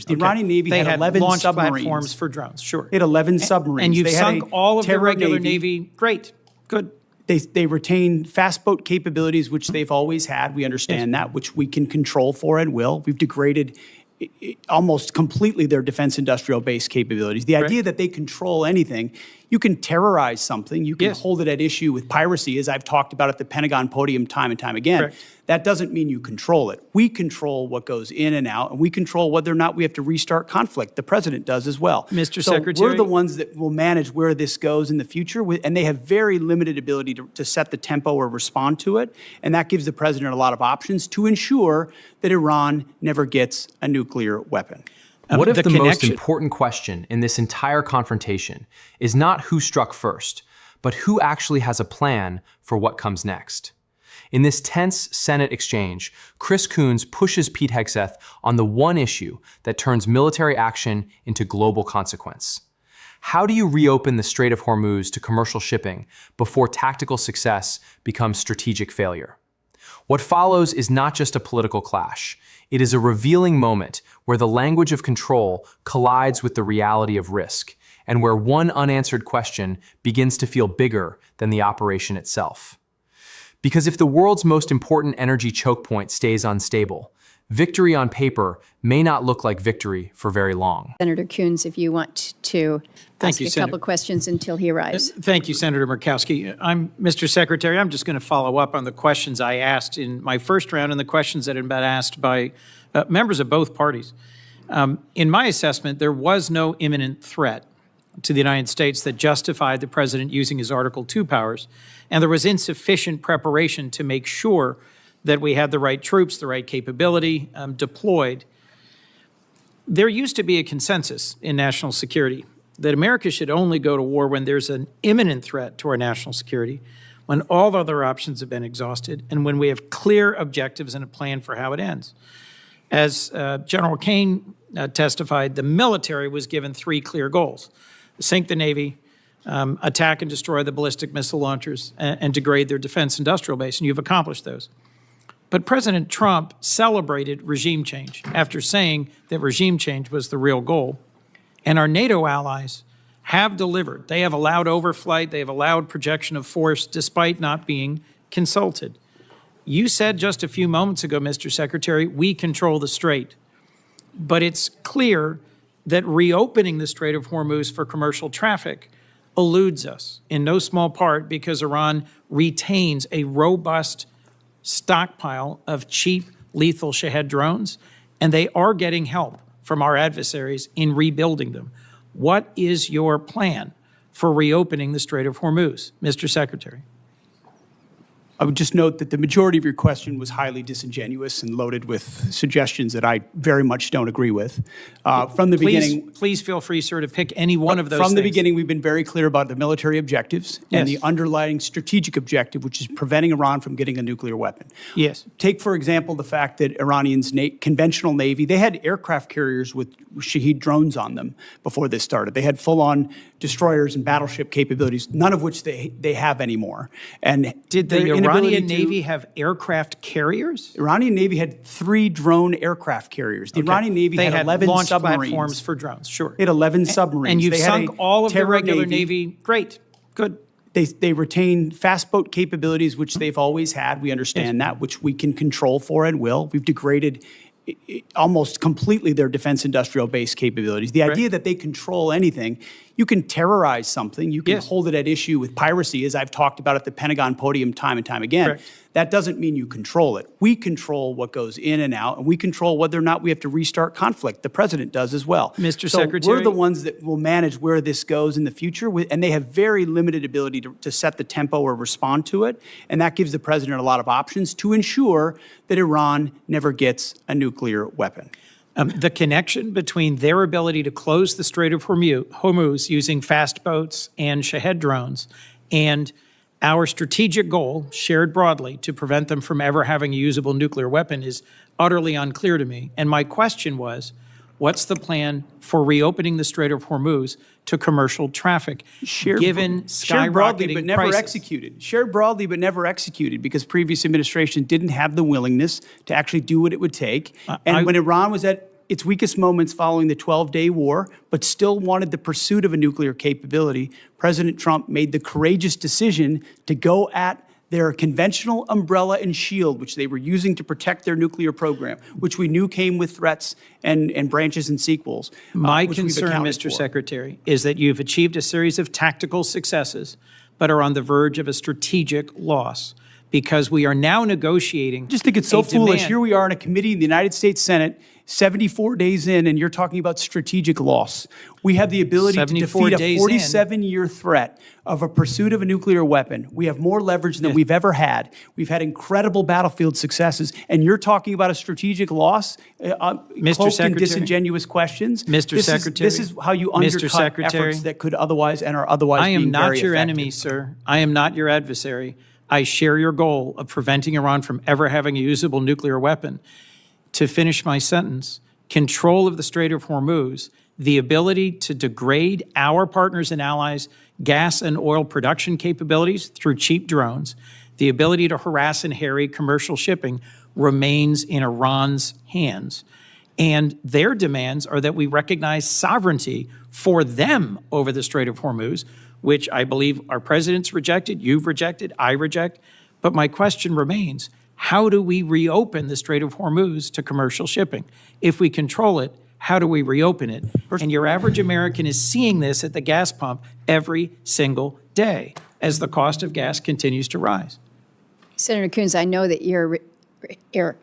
The Iranian Navy they had had 11 launch submarines. platforms for drones, sure. They had 11 submarines. And you've they sunk all of the regular Navy. Great, good. They retain fast boat capabilities, which they've always had. We understand that, which we can control for and will. We've degraded almost completely their defense industrial base capabilities. The idea that they control anything, you can terrorize something, you can hold it at issue with piracy, as I've talked about at the Pentagon podium time and time again. That doesn't mean you control it. We control what goes in and out, and we control whether or not we have to restart conflict. The president does as well. Mr. So Secretary, we're the ones that will manage where this goes in the future, and they have very limited ability to set the tempo or respond to it, and that gives the president a lot of options to ensure that Iran never gets a nuclear weapon. What if the most important question in this entire confrontation is not who struck first, but who actually has a plan for what comes next? In this tense Senate exchange, Chris Coons pushes Pete Hegseth on the one issue that turns military action into global consequence. How do you reopen the Strait of Hormuz to commercial shipping before tactical success becomes strategic failure? What follows is not just a political clash. It is a revealing moment where the language of control collides with the reality of risk, and where one unanswered question begins to feel bigger than the operation itself. Because if the world's most important energy choke point stays unstable, victory on paper may not look like victory for very long. Senator Coons, if you want to ask a couple questions until he arrives. Thank you, Senator Murkowski. Mr. Secretary, I'm just going to follow up on the questions I asked in my first round and the questions that had been asked by members of both parties. In my assessment, there was no imminent threat to the United States that justified the president using his Article II powers, and there was insufficient preparation to make sure that we had the right troops, the right capability deployed. There used to be a consensus in national security that America should only go to war when there's an imminent threat to our national security, when all other options have been exhausted, and when we have clear objectives and a plan for how it ends. As General Kane testified, the military was given 3 clear goals: sink the Navy, attack and destroy the ballistic missile launchers, and degrade their defense industrial base, and you've accomplished those. But President Trump celebrated regime change after saying that regime change was the real goal. And our NATO allies have delivered. They have allowed overflight. They have allowed projection of force despite not being consulted. You said just a few moments ago, Mr. Secretary, we control the Strait. But it's clear that reopening the Strait of Hormuz for commercial traffic eludes us, in no small part because Iran retains a robust stockpile of cheap, lethal Shahed drones, and they are getting help from our adversaries in rebuilding them. What is your plan for reopening the Strait of Hormuz, Mr. Secretary? I would just note that the majority of your question was highly disingenuous and loaded with suggestions that I very much don't agree with. From the beginning, please feel free, sir, to pick any one of those From the things. beginning, we've been very clear about the military objectives and the underlying strategic objective, which is preventing Iran from getting a nuclear weapon. Yes. Take, for example, the fact that Iranians' conventional Navy, they had aircraft carriers with Shahed drones on them before this started. They had full-on destroyers and battleship capabilities, none of which they have anymore. And did the Iranian Navy have aircraft carriers? Iranian Navy had 3 drone aircraft carriers. The Iranian Navy had 11 launch submarines. Platforms for drones, sure. They had 11 submarines. And you've they sunk all of the regular Navy. Great, good. They retain fast boat capabilities, which they've always had. We understand that, which we can control for and will. We've degraded almost completely their defense industrial base capabilities. The idea that they control anything, you can terrorize something, you can hold it at issue with piracy, as I've talked about at the Pentagon podium time and time again. That doesn't mean you control it. We control what goes in and out, and we control whether or not we have to restart conflict. The president does as well. Mr. Secretary, we're the ones that will manage where this goes in the future, and they have very limited ability to set the tempo or respond to it, and that gives the president a lot of options to ensure that Iran never gets a nuclear weapon. The connection between their ability to close the Strait of Hormuz using fast boats and Shahed drones and our strategic goal, shared broadly, to prevent them from ever having a usable nuclear weapon is utterly unclear to me. And my question was, what's the plan for reopening the Strait of Hormuz to commercial traffic, given skyrocketing broadly, but never prices? executed. Shared broadly, but never executed, because previous administration didn't have the willingness to actually do what it would take. And when Iran was at its weakest moments following the 12-day war, but still wanted the pursuit of a nuclear capability, President Trump made the courageous decision to go at their conventional umbrella and shield, which they were using to protect their nuclear program, which we knew came with threats and branches and sequels. My concern, Mr. Secretary, is that you've achieved a series of tactical successes, but are on the verge of a strategic loss, because we are now negotiating. I just think it's so foolish. Here we are in a committee in the United States Senate, 74 days in, and you're talking about strategic loss. We have the ability to defeat a 47-year threat of a pursuit of a nuclear weapon. We have more leverage than we've ever had. We've had incredible battlefield successes, and you're talking about a strategic loss, cloaked in disingenuous questions. Mr. Secretary, this is how you undercut efforts that could otherwise and are otherwise being very effective. I am not your enemy, sir. I am not your adversary. I share your goal of preventing Iran from ever having a usable nuclear weapon. To finish my sentence, control of the Strait of Hormuz, the ability to degrade our partners and allies' gas and oil production capabilities through cheap drones, the ability to harass and harry commercial shipping remains in Iran's hands. And their demands are that we recognize sovereignty for them over the Strait of Hormuz, which I believe our president's rejected, you've rejected, I reject. But my question remains, how do we reopen the Strait of Hormuz to commercial shipping? If we control it, how do we reopen it? And your average American is seeing this at the gas pump every single day as the cost of gas continues to rise. Senator Coons, I know that your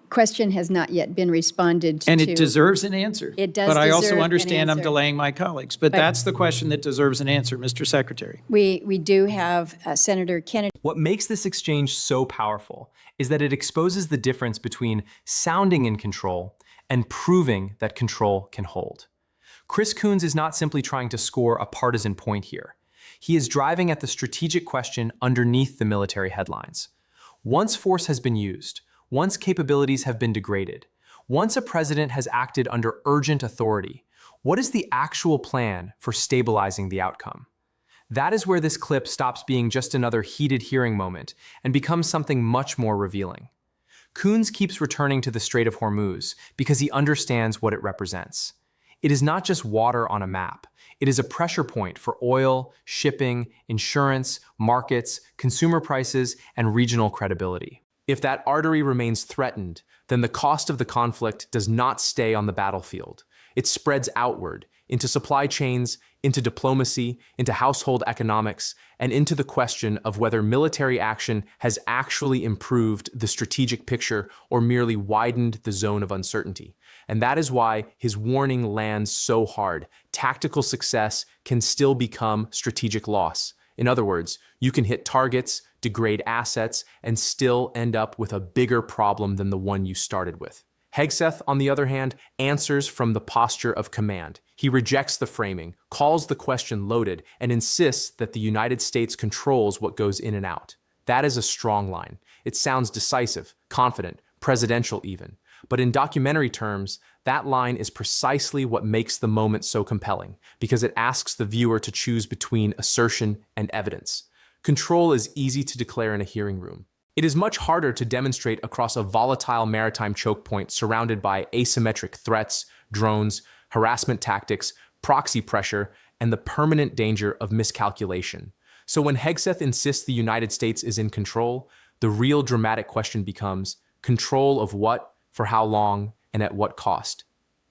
question has not yet been responded to. And it deserves an answer. It does. But I also deserve understand an I'm delaying my colleagues. But that's the question that deserves an answer, Mr. Secretary. We do have Senator Kennedy. What makes this exchange so powerful is that it exposes the difference between sounding in control and proving that control can hold. Chris Coons is not simply trying to score a partisan point here. He is driving at the strategic question underneath the military headlines. Once force has been used, once capabilities have been degraded, once a president has acted under urgent authority, what is the actual plan for stabilizing the outcome? That is where this clip stops being just another heated hearing moment and becomes something much more revealing. Coons keeps returning to the Strait of Hormuz because he understands what it represents. It is not just water on a map. It is a pressure point for oil, shipping, insurance, markets, consumer prices, and regional credibility. If that artery remains threatened, then the cost of the conflict does not stay on the battlefield. It spreads outward, into supply chains, into diplomacy, into household economics, and into the question of whether military action has actually improved the strategic picture or merely widened the zone of uncertainty. And that is why his warning lands so hard. Tactical success can still become strategic loss. In other words, you can hit targets, degrade assets, and still end up with a bigger problem than the one you started with. Hegseth, on the other hand, answers from the posture of command. He rejects the framing, calls the question loaded, and insists that the United States controls what goes in and out. That is a strong line. It sounds decisive, confident, presidential even. But in documentary terms, that line is precisely what makes the moment so compelling, because it asks the viewer to choose between assertion and evidence. Control is easy to declare in a hearing room. It is much harder to demonstrate across a volatile maritime choke point surrounded by asymmetric threats, drones, harassment tactics, proxy pressure, and the permanent danger of miscalculation. So when Hegseth insists the United States is in control, the real dramatic question becomes, control of what, for how long, and at what cost?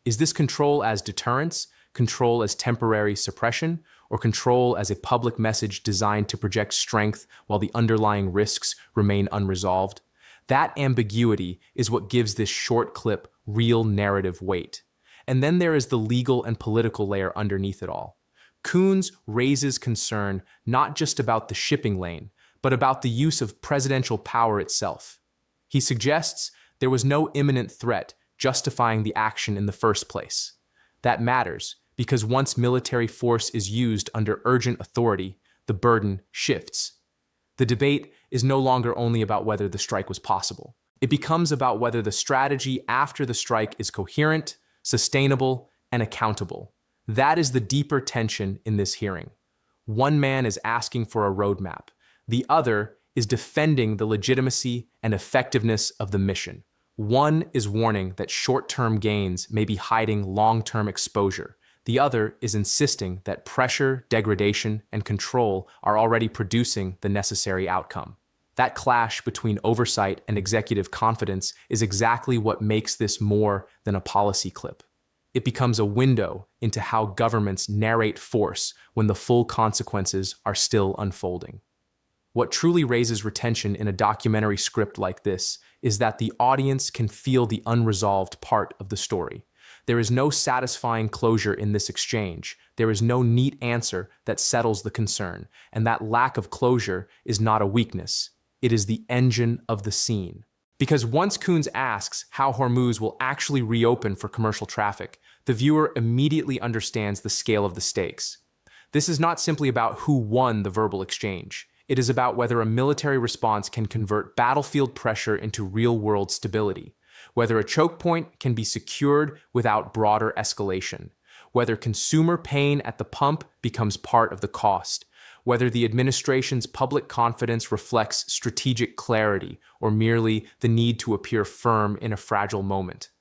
Is this control as deterrence, control as temporary suppression, or control as a public message designed to project strength while the underlying risks remain unresolved? That ambiguity is what gives this short clip real narrative weight. And then there is the legal and political layer underneath it all. Coons raises concern not just about the shipping lane, but about the use of presidential power itself. He suggests there was no imminent threat justifying the action in the first place. That matters, because once military force is used under urgent authority, the burden shifts. The debate is no longer only about whether the strike was possible. It becomes about whether the strategy after the strike is coherent, sustainable, and accountable. That is the deeper tension in this hearing. One man is asking for a roadmap. The other is defending the legitimacy and effectiveness of the mission. One is warning that short-term gains may be hiding long-term exposure. The other is insisting that pressure, degradation, and control are already producing the necessary outcome. That clash between oversight and executive confidence is exactly what makes this more than a policy clip. It becomes a window into how governments narrate force when the full consequences are still unfolding. What truly raises retention in a documentary script like this is that the audience can feel the unresolved part of the story. There is no satisfying closure in this exchange. There is no neat answer that settles the concern, and that lack of closure is not a weakness. It is the engine of the scene. Because once Coons asks how Hormuz will actually reopen for commercial traffic, the viewer immediately understands the scale of the stakes. This is not simply about who won the verbal exchange. It is about whether a military response can convert battlefield pressure into real-world stability, whether a choke point can be secured without broader escalation, whether consumer pain at the pump becomes part of the cost, whether the administration's public confidence reflects strategic clarity or merely the need to appear firm in a fragile moment.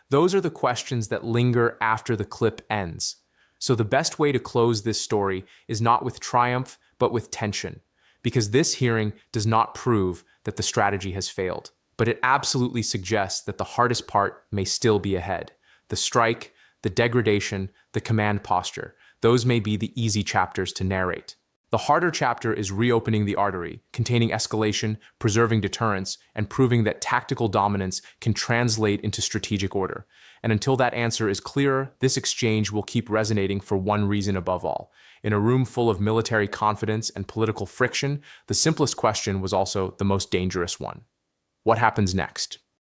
Those are the questions that linger after the clip ends. So the best way to close this story is not with triumph, but with tension, because this hearing does not prove that the strategy has failed, but it absolutely suggests that the hardest part may still be ahead. The strike, the degradation, the command posture, those may be the easy chapters to narrate. The harder chapter is reopening the artery, containing escalation, preserving deterrence, and proving that tactical dominance can translate into strategic order. And until that answer is clearer, this exchange will keep resonating for one reason above all. In a room full of military confidence and political friction, the simplest question was also the most dangerous one. What happens next?